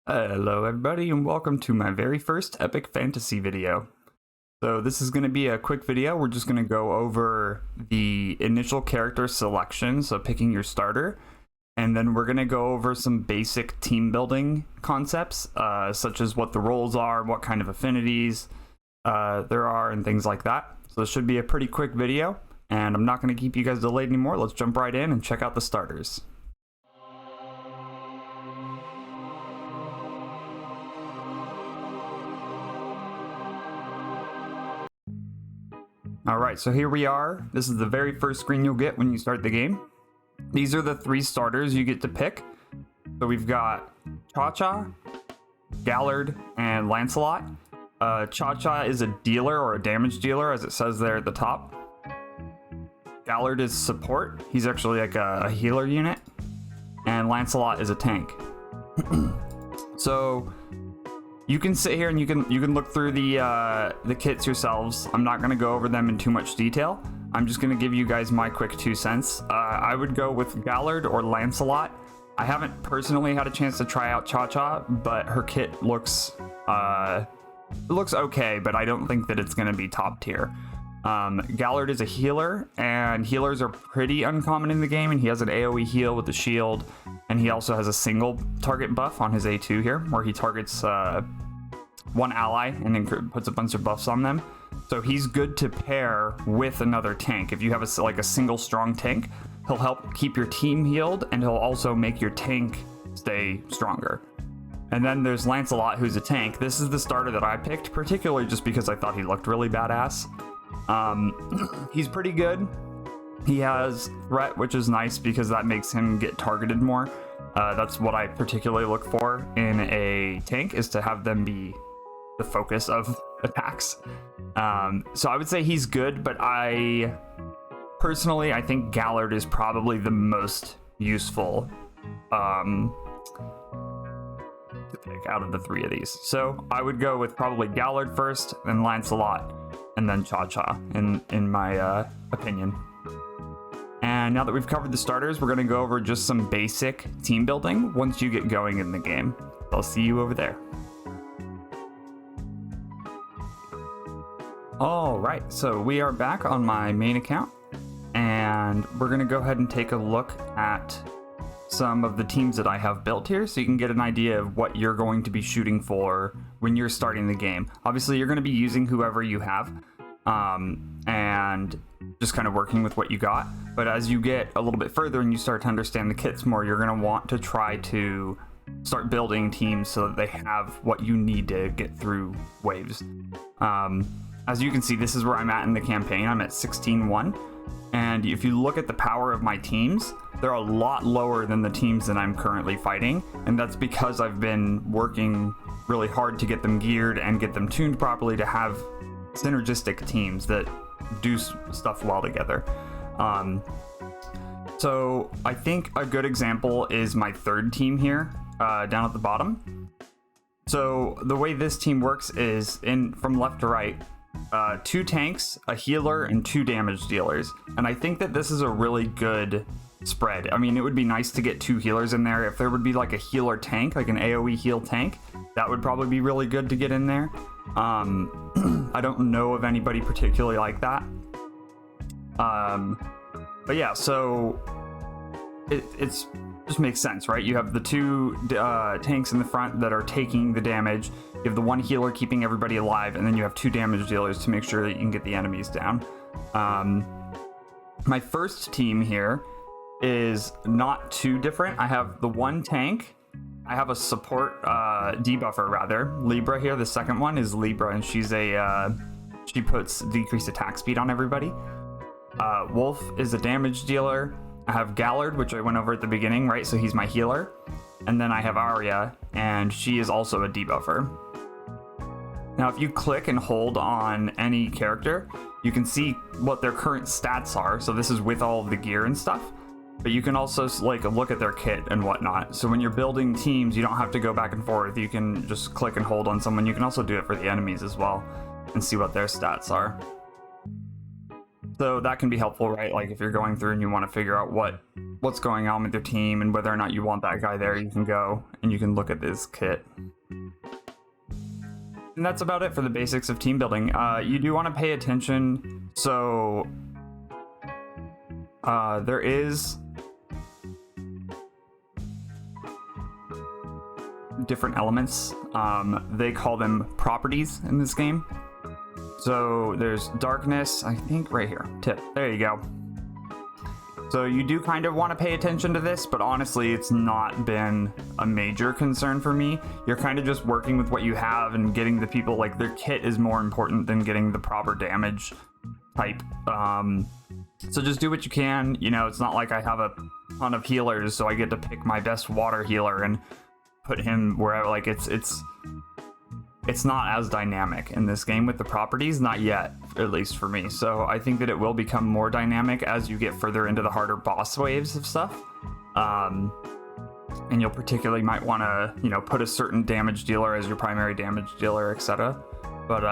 Hello everybody and welcome to my very first Epic Fantasy video. So this is going to be a quick video. We're just going to go over the initial character selection, so picking your starter, and then we're going to go over some basic team building concepts, such as what the roles are, what kind of affinities there are, and things like that. So this should be a pretty quick video, and I'm not going to keep you guys delayed anymore. Let's jump right in and check out the starters. Alright, so here we are. This is the very first screen you'll get when you start the game. These are the three starters you get to pick. So we've got Cha-Cha, Gallard, and Lancelot. Cha-Cha is a dealer or a damage dealer, as it says there at the top. Gallard is support. He's actually like a healer unit. And Lancelot is a tank. So you can sit here and you can look through the kits yourselves. I'm not going to go over them in too much detail. I'm just going to give you guys my quick 2 cents. I would go with Gallard or Lancelot. I haven't personally had a chance to try out Cha-Cha, but her kit looks okay, but I don't think that it's going to be top tier. Gallard is a healer, and healers are pretty uncommon in the game, and he has an AoE heal with the shield, and he also has a single target buff on his A2 here, where he targets one ally and then puts a bunch of buffs on them. So he's good to pair with another tank. If you have a single strong tank, he'll help keep your team healed, and he'll also make your tank stay stronger. And then there's Lancelot, who's a tank. This is the starter that I picked, particularly just because I thought he looked really badass. He's pretty good. He has threat, which is nice because that makes him get targeted more. That's what I particularly look for in a tank, is to have them be the focus of attacks. So I would say he's good, but I think Gallard is probably the most useful to pick out of the three of these. So I would go with probably Gallard first, then Lancelot, and then Cha-Cha in my opinion. And now that we've covered the starters, we're going to go over just some basic team building once you get going in the game. I'll see you over there. All right, so we are back on my main account, and we're going to go ahead and take a look at some of the teams that I have built here, so you can get an idea of what you're going to be shooting for when you're starting the game. Obviously, you're going to be using whoever you have, and just kind of working with what you got. But as you get a little bit further and you start to understand the kits more, you're going to want to try to start building teams so that they have what you need to get through waves. As you can see, this is where I'm at in the campaign. I'm at 16-1. And if you look at the power of my teams, they're a lot lower than the teams that I'm currently fighting. And that's because I've been working really hard to get them geared and get them tuned properly to have synergistic teams that do stuff well together. So I think a good example is my third team here, down at the bottom. So the way this team works is from left to right, 2 tanks, a healer, and 2 damage dealers. And I think that this is a really good spread. I mean, it would be nice to get 2 healers in there. If there would be like a healer tank, like an AoE heal tank, that would probably be really good to get in there. I don't know of anybody particularly like that. But yeah, so it's just makes sense, right? You have the 2 tanks in the front that are taking the damage. You have the 1 healer keeping everybody alive, and then you have 2 damage dealers to make sure that you can get the enemies down. My first team here is not too different. I have the 1 tank. I have a support debuffer, rather. Libra here. The second one is Libra, and she's she puts decreased attack speed on everybody. Wolf is a damage dealer. I have Gallard, which I went over at the beginning, right? So he's my healer. And then I have Arya, and she is also a debuffer. Now, if you click and hold on any character, you can see what their current stats are. So this is with all of the gear and stuff. But you can also look at their kit and whatnot. So when you're building teams, you don't have to go back and forth. You can just click and hold on someone. You can also do it for the enemies as well and see what their stats are. So that can be helpful, right? Like if you're going through and you want to figure out what's going on with your team and whether or not you want that guy there, you can go and you can look at this kit. And that's about it for the basics of team building. You do want to pay attention. So there is different elements. They call them properties in this game. So there's darkness, I think right here, tip, there you go. So you do kind of want to pay attention to this, but honestly, it's not been a major concern for me. You're kind of just working with what you have and getting the people, like their kit is more important than getting the proper damage type. So just do what you can. You know, it's not like I have a ton of healers, so I get to pick my best water healer and put him wherever. Like it's not as dynamic in this game with the properties, not yet, at least for me. So I think that it will become more dynamic as you get further into the harder boss waves of stuff. And you'll particularly might want to, you know, put a certain damage dealer as your primary damage dealer, etc. But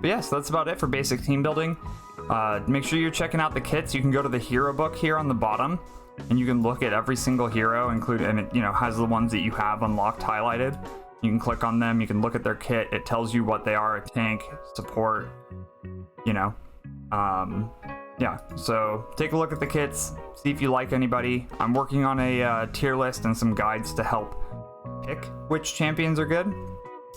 yes, that's about it for basic team building. Make sure you're checking out the kits. You can go to the hero book here on the bottom, and you can look at every single hero, and it, you know, has the ones that you have unlocked highlighted. You can click on them, you can look at their kit, it tells you what they are, a tank, support, you know. Yeah, so take a look at the kits, see if you like anybody. I'm working on a tier list and some guides to help pick which champions are good.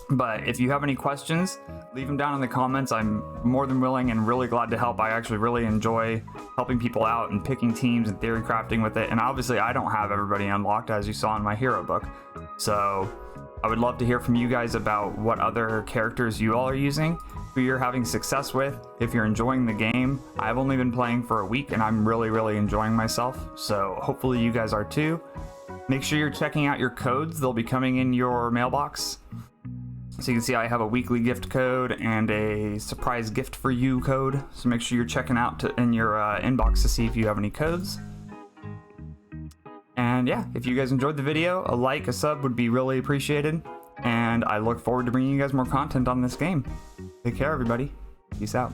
But if you have any questions, leave them down in the comments. I'm more than willing and really glad to help. I actually really enjoy helping people out and picking teams and theory crafting with it. And obviously I don't have everybody unlocked, as you saw in my hero book. So I would love to hear from you guys about what other characters you all are using, who you're having success with, if you're enjoying the game. I've only been playing for a week and I'm really enjoying myself, so hopefully you guys are too. Make sure you're checking out your codes. They'll be coming in your mailbox. So you can see I have a weekly gift code and a surprise gift for you code, so make sure you're checking out in your inbox to see if you have any codes. And yeah, if you guys enjoyed the video, a like, a sub would be really appreciated. And I look forward to bringing you guys more content on this game. Take care, everybody. Peace out.